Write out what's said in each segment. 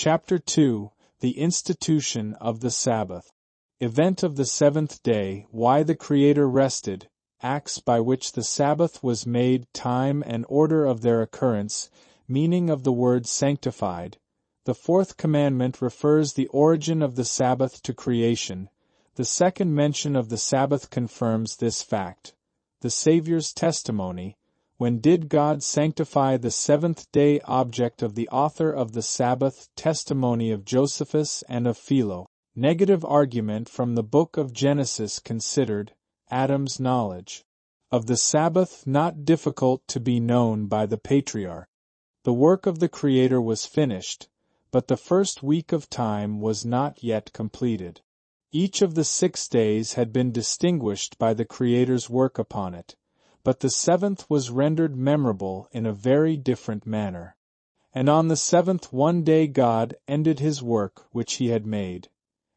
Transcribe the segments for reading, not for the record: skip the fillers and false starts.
Chapter 2, The Institution of the Sabbath. Event of the seventh day, why the Creator rested, acts by which the Sabbath was made, time and order of their occurrence, meaning of the word sanctified. The fourth commandment refers the origin of the Sabbath to creation. The second mention of the Sabbath confirms this fact. The Savior's testimony. When did God sanctify the seventh-day? Object of the author of the Sabbath, testimony of Josephus and of Philo. Negative argument from the book of Genesis considered, Adam's knowledge of the Sabbath not difficult to be known by the patriarch. The work of the Creator was finished, but the first week of time was not yet completed. Each of the 6 days had been distinguished by the Creator's work upon it, but the seventh was rendered memorable in a very different manner. And on the seventh one day God ended his work which he had made,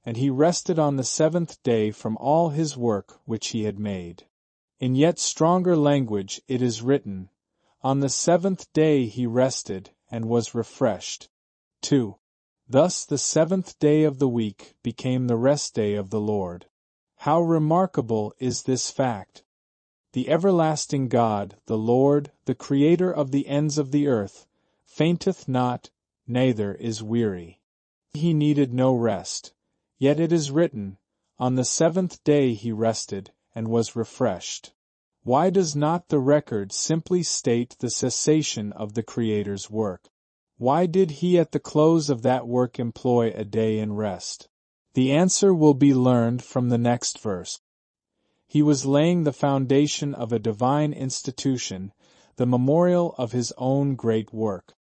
and he rested on the seventh day from all his work which he had made. In yet stronger language it is written, on the seventh day he rested, and was refreshed. 2. Thus the seventh day of the week became the rest day of the Lord. How remarkable is this fact! The everlasting God, the Lord, the Creator of the ends of the earth, fainteth not, neither is weary. He needed no rest. Yet it is written, on the seventh day he rested, and was refreshed. Why does not the record simply state the cessation of the Creator's work? Why did he at the close of that work employ a day in rest? The answer will be learned from the next verse. He was laying the foundation of a divine institution, the memorial of his own great work.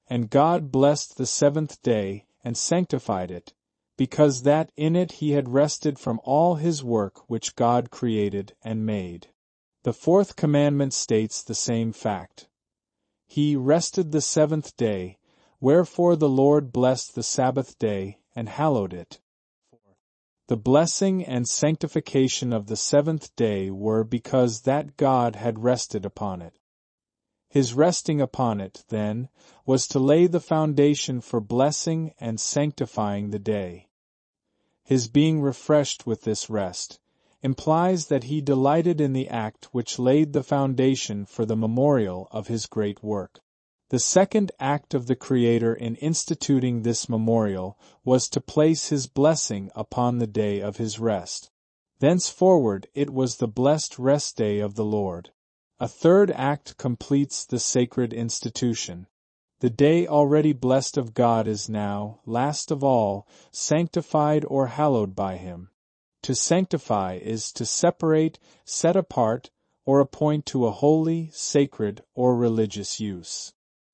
And God blessed the seventh day, and sanctified it, because that in it he had rested from all his work which God created and made. The fourth commandment states the same fact. He rested the seventh day, wherefore the Lord blessed the Sabbath day, and hallowed it. The blessing and sanctification of the seventh day were because that God had rested upon it. His resting upon it, then, was to lay the foundation for blessing and sanctifying the day. His being refreshed with this rest implies that he delighted in the act which laid the foundation for the memorial of his great work. The second act of the Creator in instituting this memorial was to place his blessing upon the day of his rest. Thenceforward it was the blessed rest day of the Lord. A third act completes the sacred institution. The day already blessed of God is now, last of all, sanctified or hallowed by him. To sanctify is to separate, set apart, or appoint to a holy, sacred, or religious use.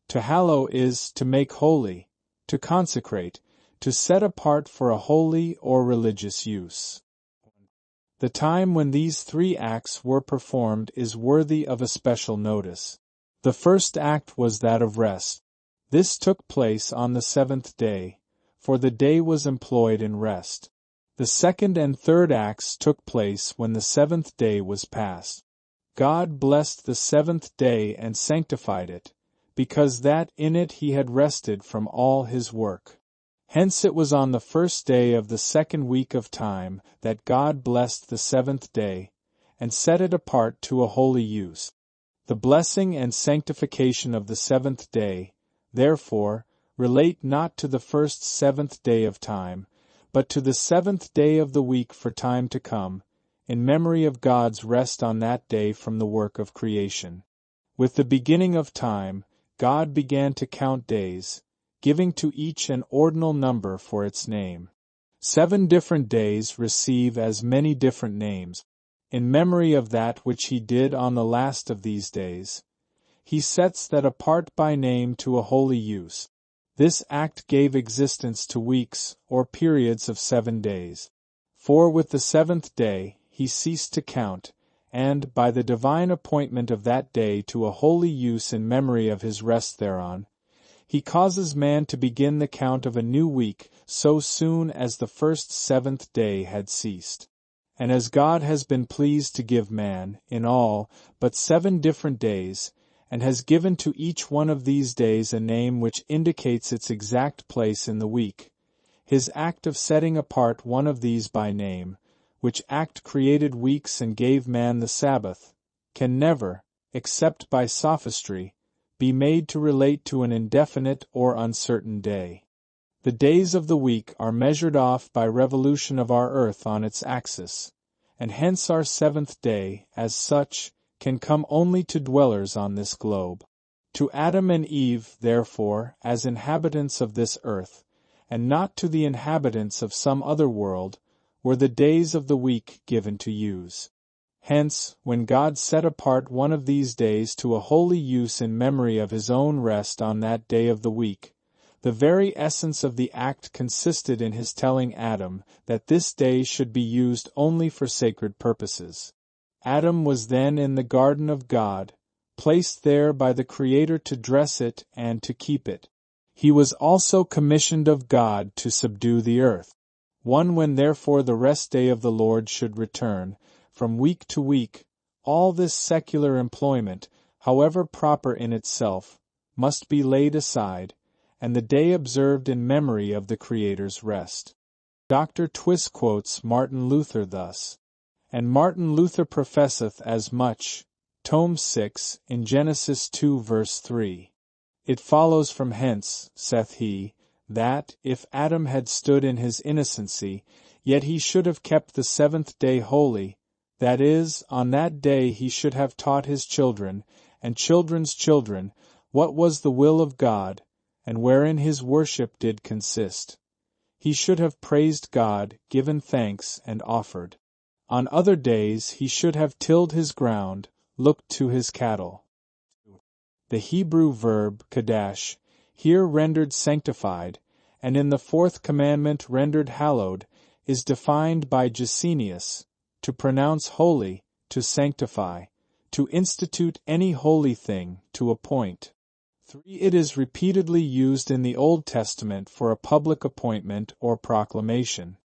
To hallow is to make holy, to consecrate, to set apart for a holy or religious use. The time when these 3 acts were performed is worthy of a special notice. The first act was that of rest. This took place on the seventh day, for the day was employed in rest. The second and third acts took place when the seventh day was past. God blessed the seventh day and sanctified it, because that in it he had rested from all his work. Hence it was on the first day of the second week of time that God blessed the seventh day, and set it apart to a holy use. The blessing and sanctification of the seventh day, therefore, relate not to the first seventh day of time, but to the seventh day of the week for time to come, in memory of God's rest on that day from the work of creation. With the beginning of time, God began to count days, giving to each an ordinal number for its name. 7 different days receive as many different names, in memory of that which he did on the last of these days. He sets that apart by name to a holy use. This act gave existence to weeks, or periods of 7 days. For with the seventh day he ceased to count, and, by the divine appointment of that day to a holy use in memory of his rest thereon, he causes man to begin the count of a new week so soon as the first seventh day had ceased. And as God has been pleased to give man, in all, but 7 different days, and has given to each one of these days a name which indicates its exact place in the week. His act of setting apart one of these by name, which act created weeks and gave man the Sabbath, can never, except by sophistry, be made to relate to an indefinite or uncertain day. The days of the week are measured off by revolution of our earth on its axis, and hence our seventh day, as such, can come only to dwellers on this globe. To Adam and Eve, therefore, as inhabitants of this earth, and not to the inhabitants of some other world, were the days of the week given to use. Hence, when God set apart one of these days to a holy use in memory of his own rest on that day of the week, the very essence of the act consisted in his telling Adam that this day should be used only for sacred purposes. Adam was then in the garden of God, placed there by the Creator to dress it and to keep it. He was also commissioned of God to subdue the earth. When therefore the rest day of the Lord should return, from week to week, all this secular employment, however proper in itself, must be laid aside, and the day observed in memory of the Creator's rest. Dr. Twiss quotes Martin Luther thus, "And Martin Luther professeth as much, Tome 6, in Genesis 2 verse 3. It follows from hence, saith he, that, if Adam had stood in his innocency, yet he should have kept the seventh day holy, that is, on that day he should have taught his children, and children's children, what was the will of God, and wherein his worship did consist. He should have praised God, given thanks, and offered. On other days he should have tilled his ground, looked to his cattle." The Hebrew verb kadash, here rendered sanctified, and in the fourth commandment rendered hallowed, is defined by Gesenius, to pronounce holy, to sanctify, to institute any holy thing, to appoint. 3. It is repeatedly used in the Old Testament for a public appointment or proclamation.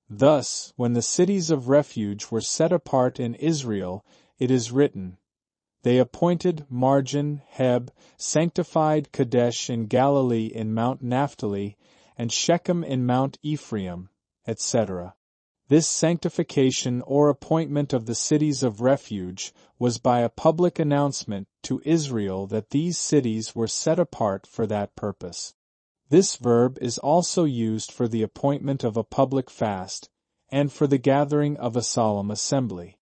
Thus, when the cities of refuge were set apart in Israel, it is written, "They appointed Margin, Heb, sanctified Kadesh in Galilee in Mount Naphtali, and Shechem in Mount Ephraim," etc. This sanctification or appointment of the cities of refuge was by a public announcement to Israel that these cities were set apart for that purpose. This verb is also used for the appointment of a public fast, and for the gathering of a solemn assembly.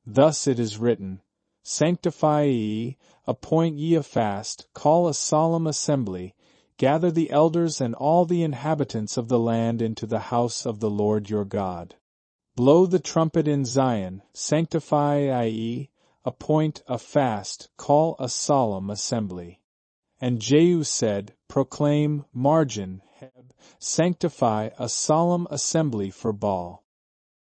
Thus it is written, "Sanctify ye, appoint ye a fast, call a solemn assembly, gather the elders and all the inhabitants of the land into the house of the Lord your God. Blow the trumpet in Zion, sanctify ye, appoint a fast, call a solemn assembly." And Jehu said, "Proclaim, Margin, Heb, sanctify a solemn assembly for Baal."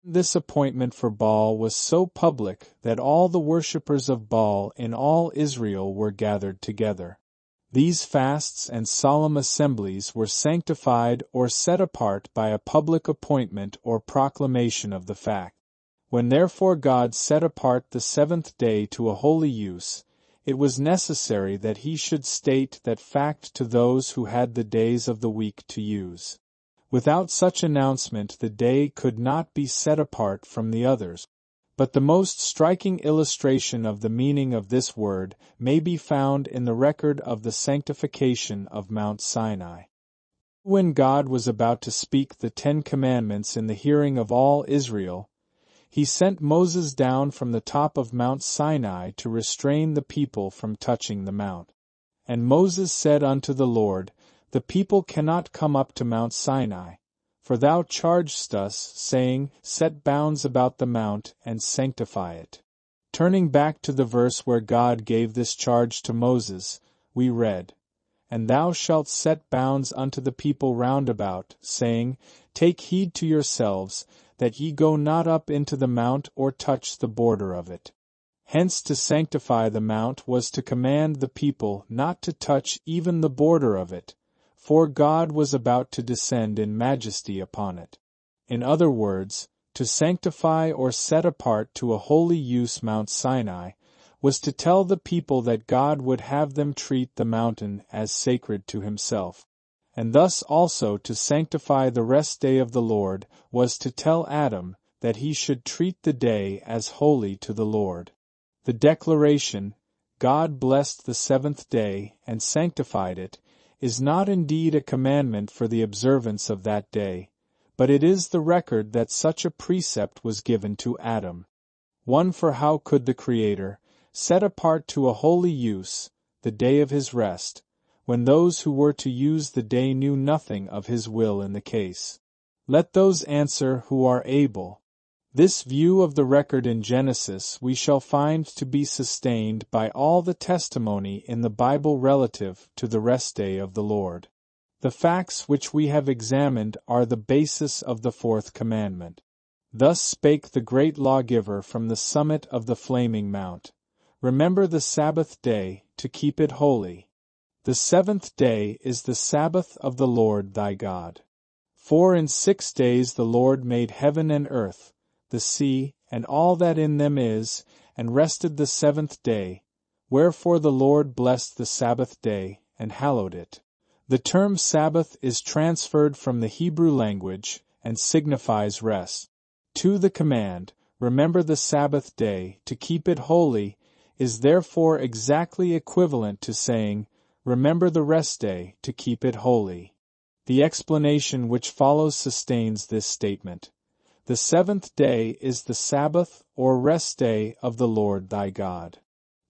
This appointment for Baal was so public that all the worshippers of Baal in all Israel were gathered together. These fasts and solemn assemblies were sanctified or set apart by a public appointment or proclamation of the fact. When therefore God set apart the seventh day to a holy use, it was necessary that he should state that fact to those who had the days of the week to use. Without such announcement the day could not be set apart from the others. But the most striking illustration of the meaning of this word may be found in the record of the sanctification of Mount Sinai. When God was about to speak the 10 Commandments in the hearing of all Israel, he sent Moses down from the top of Mount Sinai to restrain the people from touching the mount. And Moses said unto the Lord, "The people cannot come up to Mount Sinai, for thou chargedst us, saying, Set bounds about the mount, and sanctify it." Turning back to the verse where God gave this charge to Moses, we read, "And thou shalt set bounds unto the people round about, saying, Take heed to yourselves, that ye go not up into the mount or touch the border of it." Hence to sanctify the mount was to command the people not to touch even the border of it, for God was about to descend in majesty upon it. In other words, to sanctify or set apart to a holy use Mount Sinai was to tell the people that God would have them treat the mountain as sacred to himself. And thus also to sanctify the rest day of the Lord was to tell Adam that he should treat the day as holy to the Lord. The declaration, God blessed the seventh day and sanctified it, is not indeed a commandment for the observance of that day, but it is the record that such a precept was given to Adam. One for how could the Creator, set apart to a holy use, the day of his rest, when those who were to use the day knew nothing of his will in the case. Let those answer who are able. This view of the record in Genesis we shall find to be sustained by all the testimony in the Bible relative to the rest day of the Lord. The facts which we have examined are the basis of the fourth commandment. Thus spake the great lawgiver from the summit of the flaming mount. Remember the Sabbath day, to keep it holy. The seventh day is the Sabbath of the Lord thy God. For in 6 days the Lord made heaven and earth, the sea, and all that in them is, and rested the seventh day. Wherefore the Lord blessed the Sabbath day, and hallowed it. The term Sabbath is transferred from the Hebrew language, and signifies rest. To the command, remember the Sabbath day, to keep it holy, is therefore exactly equivalent to saying, remember the rest day, to keep it holy. The explanation which follows sustains this statement. The seventh day is the Sabbath or rest day of the Lord thy God.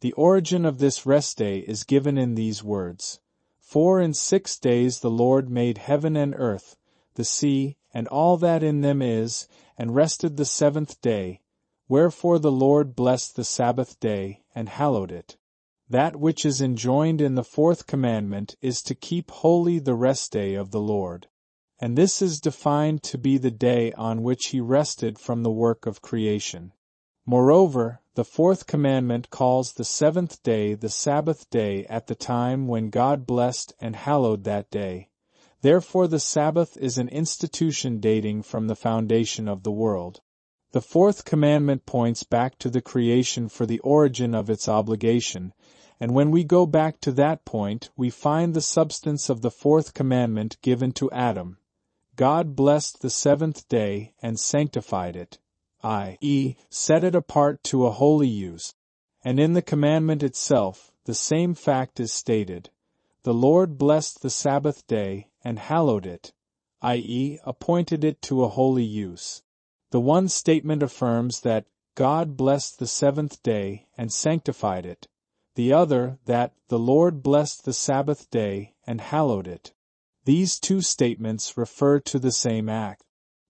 The origin of this rest day is given in these words. For in 6 days the Lord made heaven and earth, the sea, and all that in them is, and rested the seventh day. Wherefore the Lord blessed the Sabbath day, and hallowed it. That which is enjoined in the fourth commandment is to keep holy the rest day of the Lord. And this is defined to be the day on which he rested from the work of creation. Moreover, the fourth commandment calls the seventh day the Sabbath day at the time when God blessed and hallowed that day. Therefore the Sabbath is an institution dating from the foundation of the world. The fourth commandment points back to the creation for the origin of its obligation, and when we go back to that point we find the substance of the fourth commandment given to Adam. God blessed the seventh day and sanctified it, i.e., set it apart to a holy use. And in the commandment itself, the same fact is stated. The Lord blessed the Sabbath day and hallowed it, i.e., appointed it to a holy use. The one statement affirms that God blessed the seventh day and sanctified it, the other that the Lord blessed the Sabbath day and hallowed it. These two statements refer to the same act.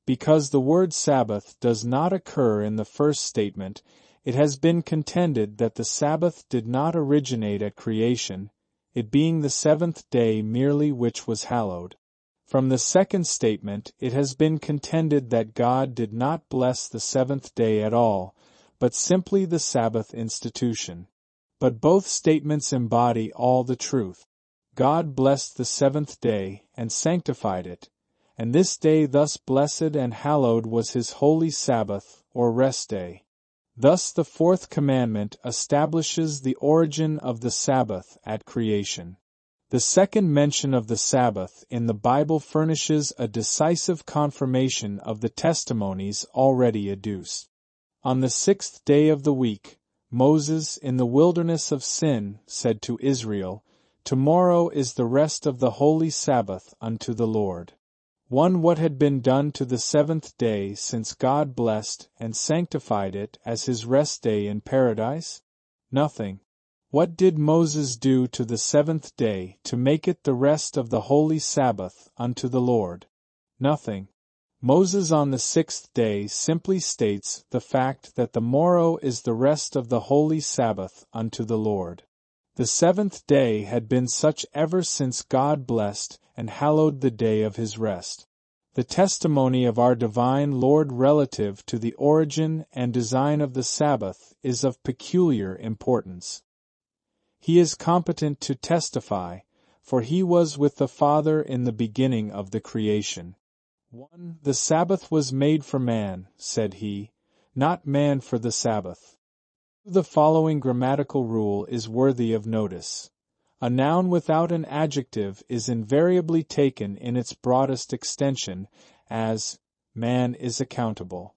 Because the word Sabbath does not occur in the first statement, it has been contended that the Sabbath did not originate at creation, it being the seventh day merely which was hallowed. From the second statement it has been contended that God did not bless the seventh day at all, but simply the Sabbath institution. But both statements embody all the truth. God blessed the seventh day and sanctified it, and this day thus blessed and hallowed was his holy Sabbath or rest day. Thus the fourth commandment establishes the origin of the Sabbath at creation. The second mention of the Sabbath in the Bible furnishes a decisive confirmation of the testimonies already adduced. On the 6th day of the week, Moses in the wilderness of Sin said to Israel, Tomorrow is the rest of the holy Sabbath unto the Lord. What had been done to the seventh day since God blessed and sanctified it as his rest day in paradise? Nothing. What did Moses do to the seventh day to make it the rest of the holy Sabbath unto the Lord? Nothing. Moses on the 6th day simply states the fact that the morrow is the rest of the holy Sabbath unto the Lord. The seventh day had been such ever since God blessed and hallowed the day of his rest. The testimony of our divine Lord relative to the origin and design of the Sabbath is of peculiar importance. He is competent to testify, for he was with the Father in the beginning of the creation. 1. The Sabbath was made for man, said he, not man for the Sabbath. The following grammatical rule is worthy of notice. A noun without an adjective is invariably taken in its broadest extension, as, man is accountable.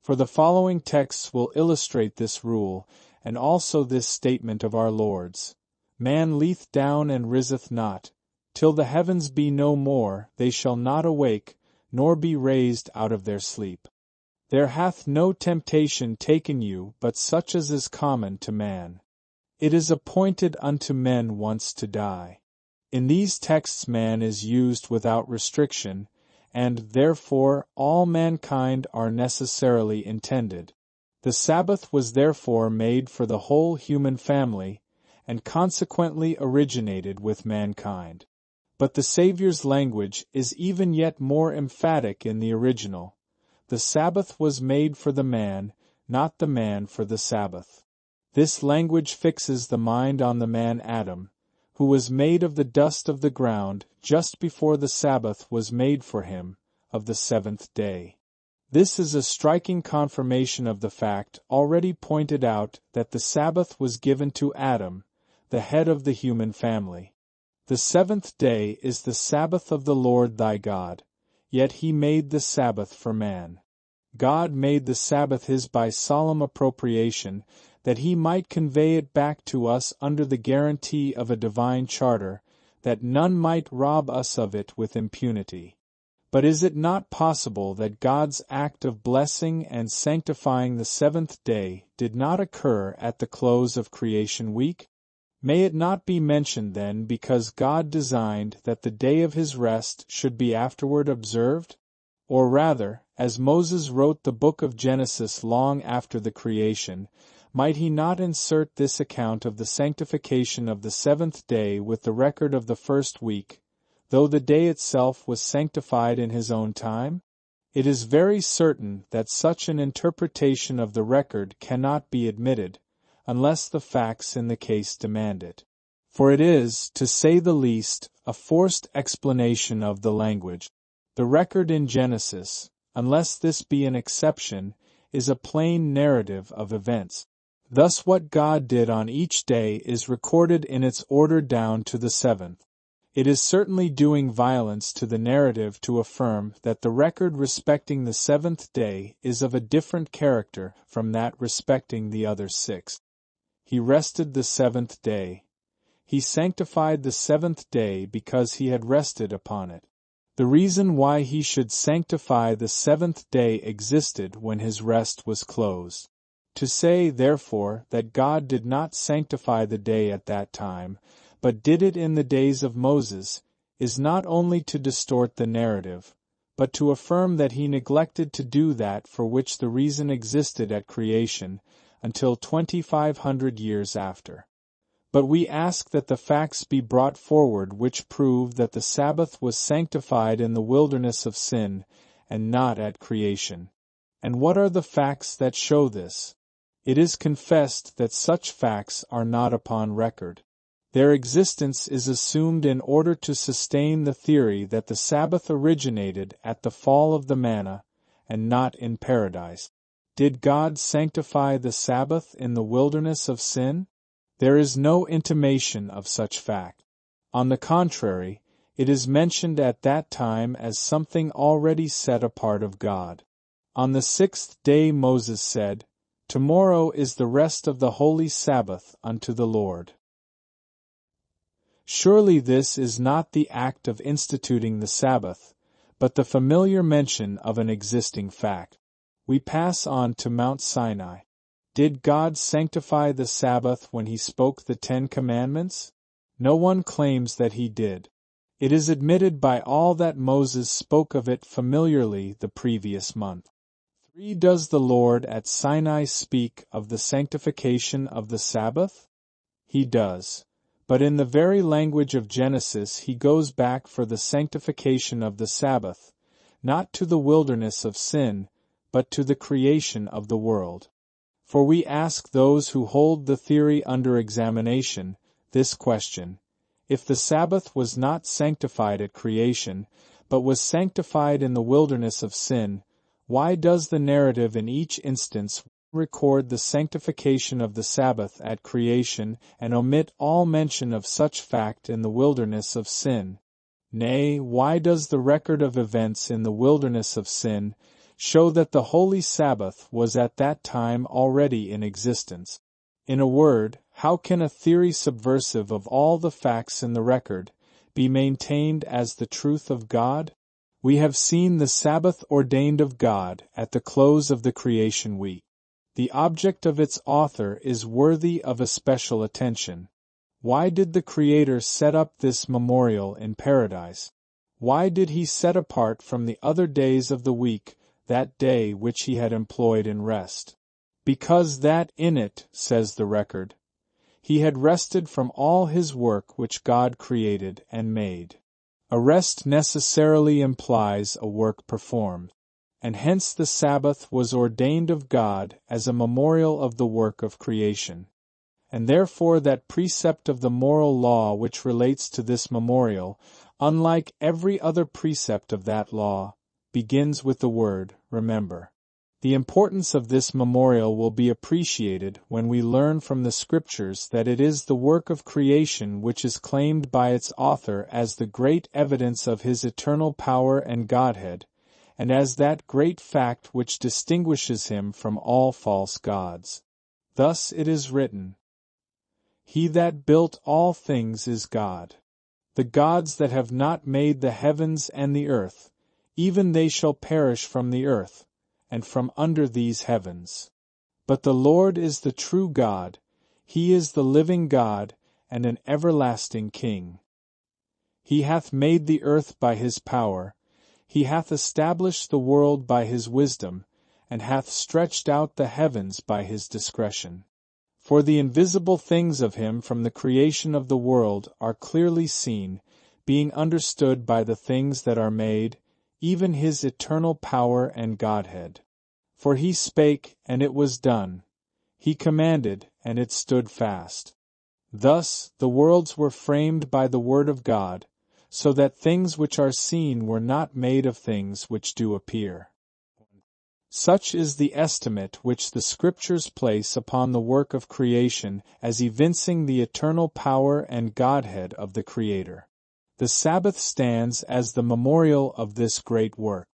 For the following texts will illustrate this rule, and also this statement of our Lord's. Man leeth down and riseth not, till the heavens be no more, they shall not awake, nor be raised out of their sleep. There hath no temptation taken you but such as is common to man. It is appointed unto men once to die. In these texts man is used without restriction, and therefore all mankind are necessarily intended. The Sabbath was therefore made for the whole human family, and consequently originated with mankind. But the Saviour's language is even yet more emphatic in the original. The Sabbath was made for the man, not the man for the Sabbath. This language fixes the mind on the man Adam, who was made of the dust of the ground just before the Sabbath was made for him, of the seventh day. This is a striking confirmation of the fact already pointed out that the Sabbath was given to Adam, the head of the human family. The seventh day is the Sabbath of the Lord thy God, yet he made the Sabbath for man. God made the Sabbath his by solemn appropriation, that he might convey it back to us under the guarantee of a divine charter, that none might rob us of it with impunity. But is it not possible that God's act of blessing and sanctifying the seventh day did not occur at the close of creation week? May it not be mentioned then because God designed that the day of his rest should be afterward observed? Or rather, as Moses wrote the book of Genesis long after the creation, might he not insert this account of the sanctification of the seventh day with the record of the first week, though the day itself was sanctified in his own time? It is very certain that such an interpretation of the record cannot be admitted, unless the facts in the case demand it. For it is, to say the least, a forced explanation of the language. The record in Genesis, unless this be an exception, is a plain narrative of events. Thus what God did on each day is recorded in its order down to the seventh. It is certainly doing violence to the narrative to affirm that the record respecting the seventh day is of a different character from that respecting the other six. He rested the seventh day. He sanctified the seventh day because he had rested upon it. The reason why he should sanctify the seventh day existed when his rest was closed. To say, therefore, that God did not sanctify the day at that time, but did it in the days of Moses, is not only to distort the narrative, but to affirm that he neglected to do that for which the reason existed at creation, until 2,500 years after. But we ask that the facts be brought forward which prove that the Sabbath was sanctified in the wilderness of sin, and not at creation. And what are the facts that show this? It is confessed that such facts are not upon record. Their existence is assumed in order to sustain the theory that the Sabbath originated at the fall of the manna, and not in paradise. Did God sanctify the Sabbath in the wilderness of sin? There is no intimation of such fact. On the contrary, it is mentioned at that time as something already set apart of God. On the sixth day Moses said, "Tomorrow is the rest of the holy Sabbath unto the Lord." Surely this is not the act of instituting the Sabbath, but the familiar mention of an existing fact. We pass on to Mount Sinai. Did God sanctify the Sabbath when he spoke the 10 Commandments? No one claims that he did. It is admitted by all that Moses spoke of it familiarly the previous month. 3. Does the Lord at Sinai speak of the sanctification of the Sabbath? He does. But in the very language of Genesis he goes back for the sanctification of the Sabbath, not to the wilderness of sin, but to the creation of the world. For we ask those who hold the theory under examination this question: if the Sabbath was not sanctified at creation, but was sanctified in the wilderness of sin, why does the narrative in each instance record the sanctification of the Sabbath at creation and omit all mention of such fact in the wilderness of sin? Nay, why does the record of events in the wilderness of sin show that the holy Sabbath was at that time already in existence? In a word, how can a theory subversive of all the facts in the record be maintained as the truth of God? We have seen the Sabbath ordained of God at the close of the creation week. The object of its author is worthy of a special attention. Why did the Creator set up this memorial in paradise? Why did he set apart from the other days of the week that day which he had employed in rest? Because that in it, says the record, he had rested from all his work which God created and made. A rest necessarily implies a work performed, and hence the Sabbath was ordained of God as a memorial of the work of creation. And therefore that precept of the moral law which relates to this memorial, unlike every other precept of that law, begins with the word, remember. The importance of this memorial will be appreciated when we learn from the Scriptures that it is the work of creation which is claimed by its author as the great evidence of his eternal power and Godhead, and as that great fact which distinguishes him from all false gods. Thus it is written, "He that built all things is God. The gods that have not made the heavens and the earth, even they shall perish from the earth, and from under these heavens. But the Lord is the true God, he is the living God, and an everlasting King. He hath made the earth by his power, he hath established the world by his wisdom, and hath stretched out the heavens by his discretion. For the invisible things of him from the creation of the world are clearly seen, being understood by the things that are made, even his eternal power and Godhead. For he spake, and it was done. He commanded, and it stood fast. Thus the worlds were framed by the word of God, so that things which are seen were not made of things which do appear." Such is the estimate which the Scriptures place upon the work of creation as evincing the eternal power and Godhead of the Creator. The Sabbath stands as the memorial of this great work.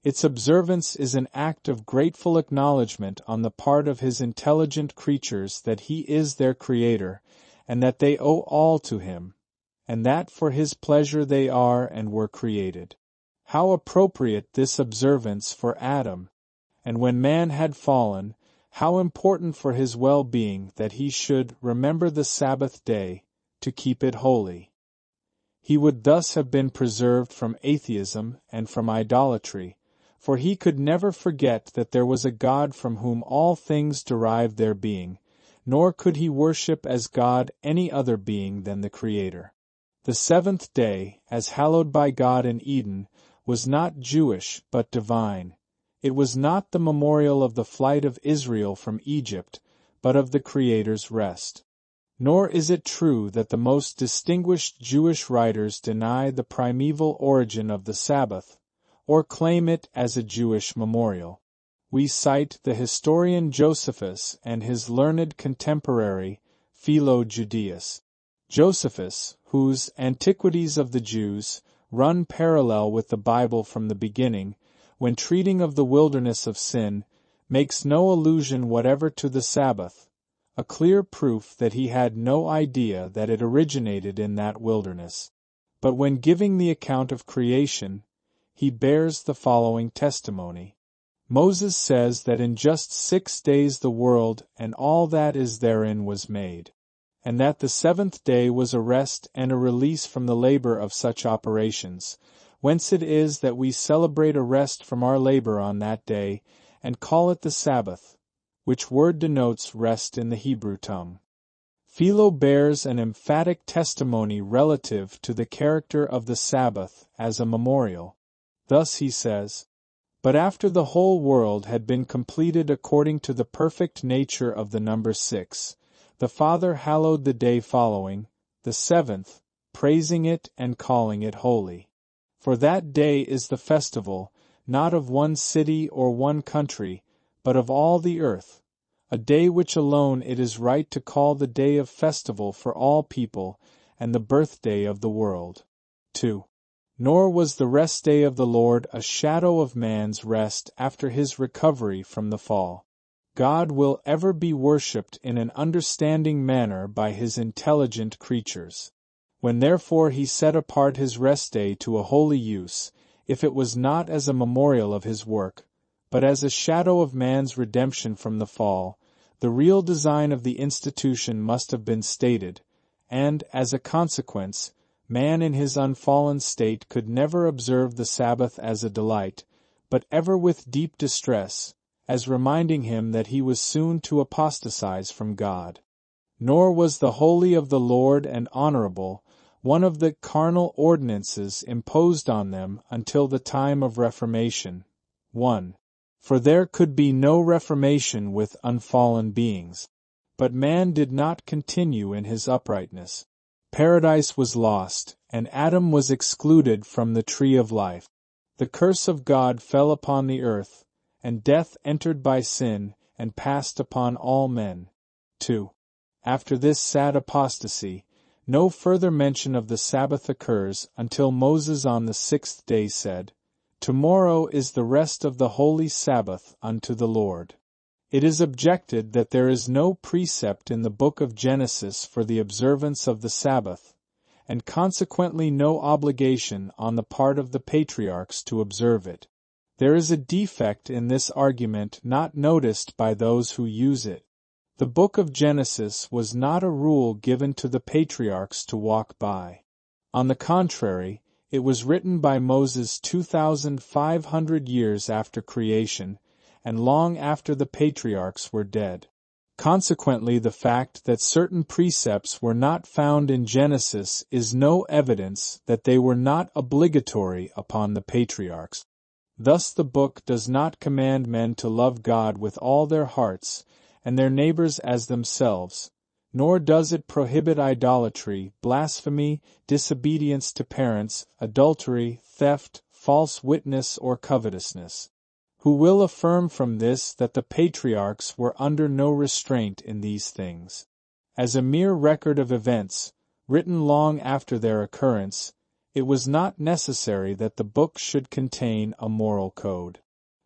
Its observance is an act of grateful acknowledgment on the part of his intelligent creatures that he is their Creator, and that they owe all to him, and that for his pleasure they are and were created. How appropriate this observance for Adam, and when man had fallen, how important for his well-being that he should remember the Sabbath day, to keep it holy. He would thus have been preserved from atheism and from idolatry, for he could never forget that there was a God from whom all things derive their being, nor could he worship as God any other being than the Creator. The seventh day, as hallowed by God in Eden, was not Jewish but divine. It was not the memorial of the flight of Israel from Egypt, but of the Creator's rest. Nor is it true that the most distinguished Jewish writers deny the primeval origin of the Sabbath, or claim it as a Jewish memorial. We cite the historian Josephus and his learned contemporary, Philo Judaeus. Josephus, whose Antiquities of the Jews run parallel with the Bible from the beginning, when treating of the wilderness of sin, makes no allusion whatever to the Sabbath, a clear proof that he had no idea that it originated in that wilderness. But when giving the account of creation, he bears the following testimony. Moses says that in just 6 days the world and all that is therein was made, and that the seventh day was a rest and a release from the labor of such operations, whence it is that we celebrate a rest from our labor on that day, and call it the Sabbath, which word denotes rest in the Hebrew tongue. Philo bears an emphatic testimony relative to the character of the Sabbath as a memorial. Thus he says, "But after the whole world had been completed according to the perfect nature of the number 6, the Father hallowed the day following, the seventh, praising it and calling it holy. For that day is the festival, not of one city or one country, but of all the earth, a day which alone it is right to call the day of festival for all people, and the birthday of the world. 2. Nor was the rest day of the Lord a shadow of man's rest after his recovery from the fall. God will ever be worshipped in an understanding manner by his intelligent creatures. When therefore he set apart his rest day to a holy use, if it was not as a memorial of his work, but as a shadow of man's redemption from the fall, the real design of the institution must have been stated, and, as a consequence, man in his unfallen state could never observe the Sabbath as a delight, but ever with deep distress, as reminding him that he was soon to apostatize from God. Nor was the holy of the Lord and honorable one of the carnal ordinances imposed on them until the time of Reformation. 1. For there could be no reformation with unfallen beings. But man did not continue in his uprightness. Paradise was lost, and Adam was excluded from the tree of life. The curse of God fell upon the earth, and death entered by sin, and passed upon all men. 2. After this sad apostasy, no further mention of the Sabbath occurs until Moses on the 6th day said, "Tomorrow is the rest of the holy Sabbath unto the Lord." It is objected that there is no precept in the book of Genesis for the observance of the Sabbath, and consequently no obligation on the part of the patriarchs to observe it. There is a defect in this argument not noticed by those who use it. The book of Genesis was not a rule given to the patriarchs to walk by. On the contrary, it was written by Moses 2,500 years after creation, and long after the patriarchs were dead. Consequently, the fact that certain precepts were not found in Genesis is no evidence that they were not obligatory upon the patriarchs. Thus the book does not command men to love God with all their hearts, and their neighbors as themselves, nor does it prohibit idolatry, blasphemy, disobedience to parents, adultery, theft, false witness, or covetousness. Who will affirm from this that the patriarchs were under no restraint in these things? As a mere record of events, written long after their occurrence, it was not necessary that the book should contain a moral code.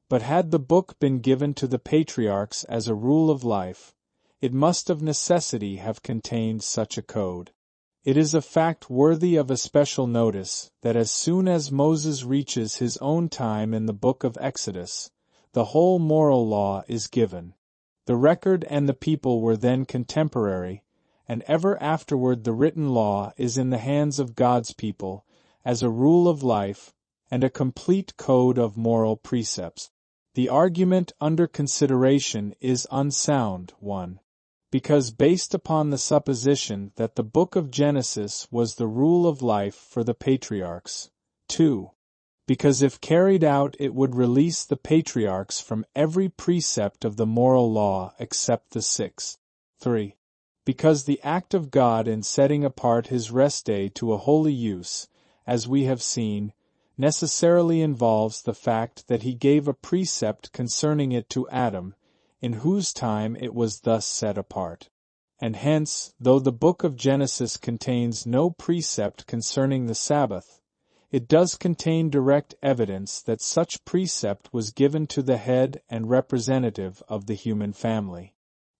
But had the book been given to the patriarchs as a rule of life, it must of necessity have contained such a code. It is a fact worthy of especial notice that as soon as Moses reaches his own time in the book of Exodus, the whole moral law is given. The record and the people were then contemporary, and ever afterward the written law is in the hands of God's people as a rule of life and a complete code of moral precepts. The argument under consideration is unsound, 1. Because based upon the supposition that the book of Genesis was the rule of life for the patriarchs. 2. Because if carried out it would release the patriarchs from every precept of the moral law except the 6th. 3. Because the act of God in setting apart his rest day to a holy use, as we have seen, necessarily involves the fact that he gave a precept concerning it to Adam, in whose time it was thus set apart. And hence, though the book of Genesis contains no precept concerning the Sabbath, it does contain direct evidence that such precept was given to the head and representative of the human family.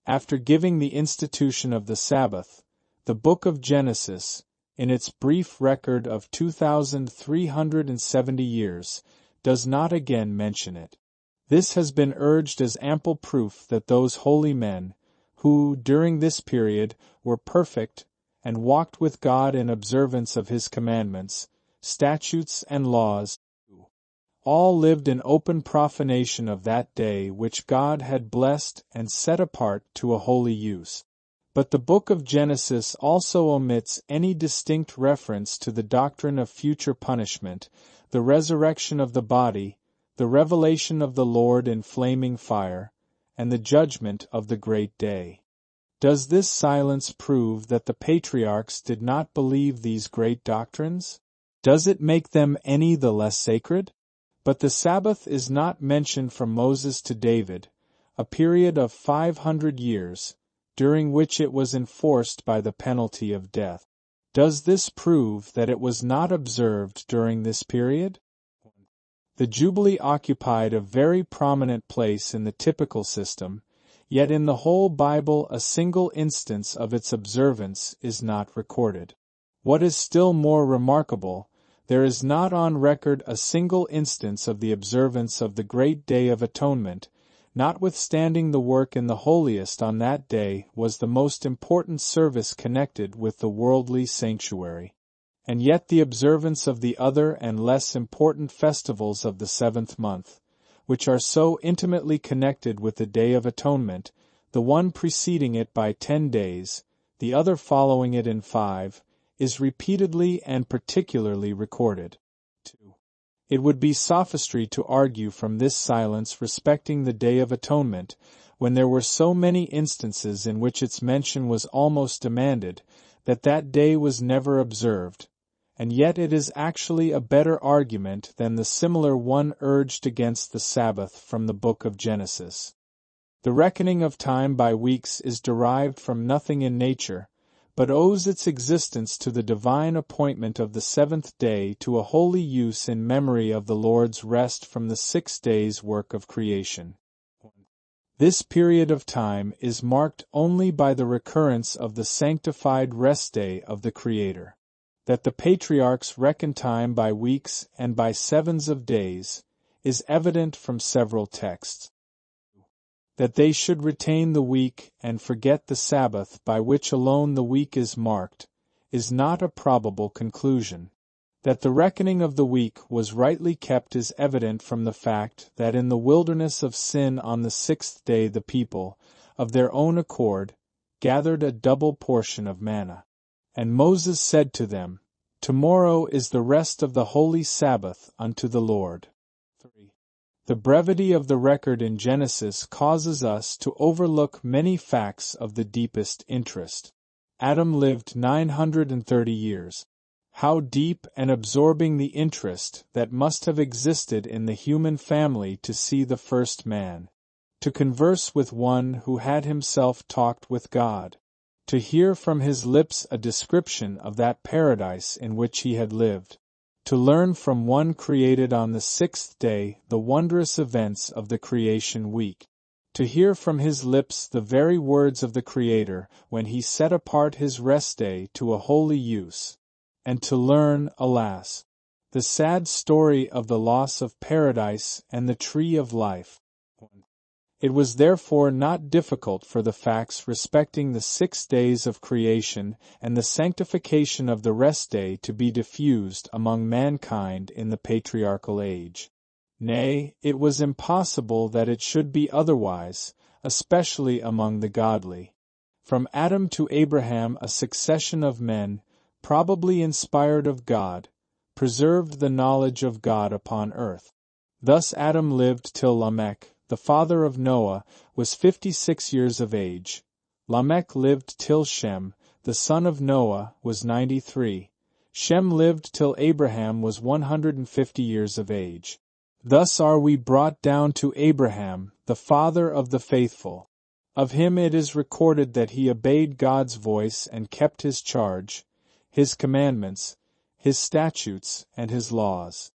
After giving the institution of the Sabbath, the book of Genesis, in its brief record of 2,370 years, does not again mention it. This has been urged as ample proof that those holy men, who, during this period, were perfect and walked with God in observance of his commandments, statutes, and laws, all lived in open profanation of that day which God had blessed and set apart to a holy use. But the book of Genesis also omits any distinct reference to the doctrine of future punishment, the resurrection of the body, the revelation of the Lord in flaming fire, and the judgment of the great day. Does this silence prove that the patriarchs did not believe these great doctrines? Does it make them any the less sacred? But the Sabbath is not mentioned from Moses to David, a period of 500 years, during which it was enforced by the penalty of death. Does this prove that it was not observed during this period? The Jubilee occupied a very prominent place in the typical system, yet in the whole Bible a single instance of its observance is not recorded. What is still more remarkable, there is not on record a single instance of the observance of the Great Day of Atonement, notwithstanding the work in the holiest on that day was the most important service connected with the worldly sanctuary. And yet the observance of the other and less important festivals of the seventh month, which are so intimately connected with the Day of Atonement, the one preceding it by 10 days, the other following it in 5, is repeatedly and particularly recorded. 2. It would be sophistry to argue from this silence respecting the Day of Atonement, when there were so many instances in which its mention was almost demanded, that that day was never observed, and yet it is actually a better argument than the similar one urged against the Sabbath from the book of Genesis. The reckoning of time by weeks is derived from nothing in nature, but owes its existence to the divine appointment of the seventh day to a holy use in memory of the Lord's rest from the 6 days' work of creation. This period of time is marked only by the recurrence of the sanctified rest day of the Creator. That the patriarchs reckon time by weeks and by 7s of days is evident from several texts. That they should retain the week and forget the Sabbath by which alone the week is marked, is not a probable conclusion. That the reckoning of the week was rightly kept is evident from the fact that in the wilderness of Sin on the 6th day the people, of their own accord, gathered a double portion of manna. And Moses said to them, "Tomorrow is the rest of the holy Sabbath unto the Lord." 3. The brevity of the record in Genesis causes us to overlook many facts of the deepest interest. Adam lived 930 years. How deep and absorbing the interest that must have existed in the human family to see the first man, to converse with one who had himself talked with God, to hear from his lips a description of that paradise in which he had lived, to learn from one created on the 6th day the wondrous events of the creation week, to hear from his lips the very words of the Creator when he set apart his rest day to a holy use, and to learn, alas, the sad story of the loss of paradise and the tree of life. It was therefore not difficult for the facts respecting the 6 days of creation and the sanctification of the rest day to be diffused among mankind in the patriarchal age. Nay, it was impossible that it should be otherwise, especially among the godly. From Adam to Abraham a succession of men, probably inspired of God, preserved the knowledge of God upon earth. Thus Adam lived till Lamech, the father of Noah, was 56 years of age. Lamech lived till Shem, the son of Noah, was 93. Shem lived till Abraham was 150 years of age. Thus are we brought down to Abraham, the father of the faithful. Of him it is recorded that he obeyed God's voice and kept his charge, his commandments, his statutes, and his laws.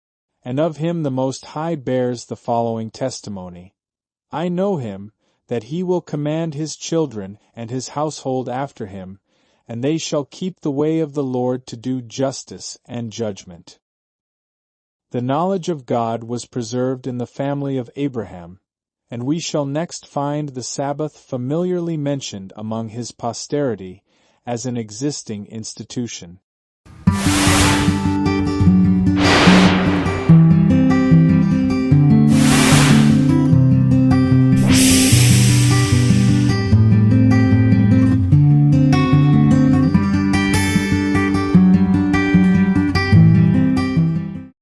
And of him the Most High bears the following testimony: I know him, that he will command his children and his household after him, and they shall keep the way of the Lord to do justice and judgment. The knowledge of God was preserved in the family of Abraham, and we shall next find the Sabbath familiarly mentioned among his posterity as an existing institution.